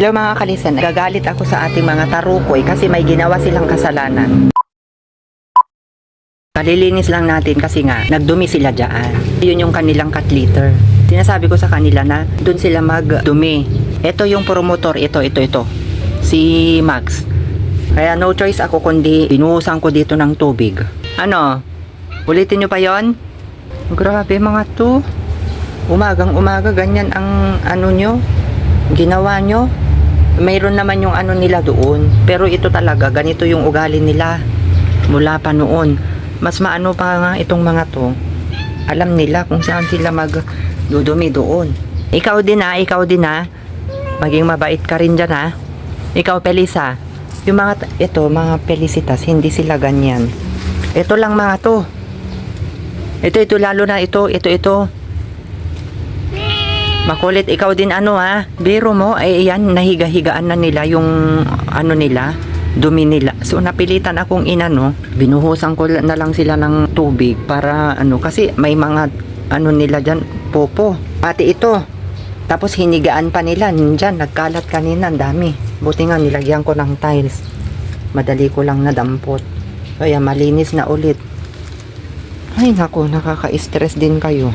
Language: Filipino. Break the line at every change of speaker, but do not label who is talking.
Hello mga kalisan, nagagalit ako sa ating mga tarukoy kasi may ginawa silang kasalanan. Kalilinis lang natin kasi nga, nagdumi sila dyan. Yun yung kanilang cat litter. Sinasabi ko sa kanila na dun sila magdumi. Ito yung promotor, ito. Si Max. Kaya no choice ako kundi binuhusan ko dito ng tubig. Ano? Ulitin nyo pa yon? Grabe mga to. Umagang umaga, ganyan ang ano nyo, ginawa nyo. Mayroon naman yung ano nila doon. Pero ito talaga, ganito yung ugali nila. Mula pa noon. Mas maano pa nga itong mga to. Alam nila kung saan sila magdudumi doon. Ikaw din ha. Maging mabait ka rin dyan ha. Ikaw Pelisa. Yung mga Pelisitas, hindi sila ganyan. Ito lang mga to. Ito lalo na ito. Makulit, ikaw din ano ha. Biro mo, ay yan, nahiga-higaan na nila yung ano nila, dumi nila. So napilitan akong inano, binuhusan ko na lang sila ng tubig para ano, kasi may mga ano nila dyan, popo. Pati ito. Tapos hinigaan pa nila, dyan, nagkalat kanina, ang dami. Buti nga nilagyan ko ng tiles. Madali ko lang nadampot. Kaya malinis na ulit. Ay nako, nakaka-stress din kayo.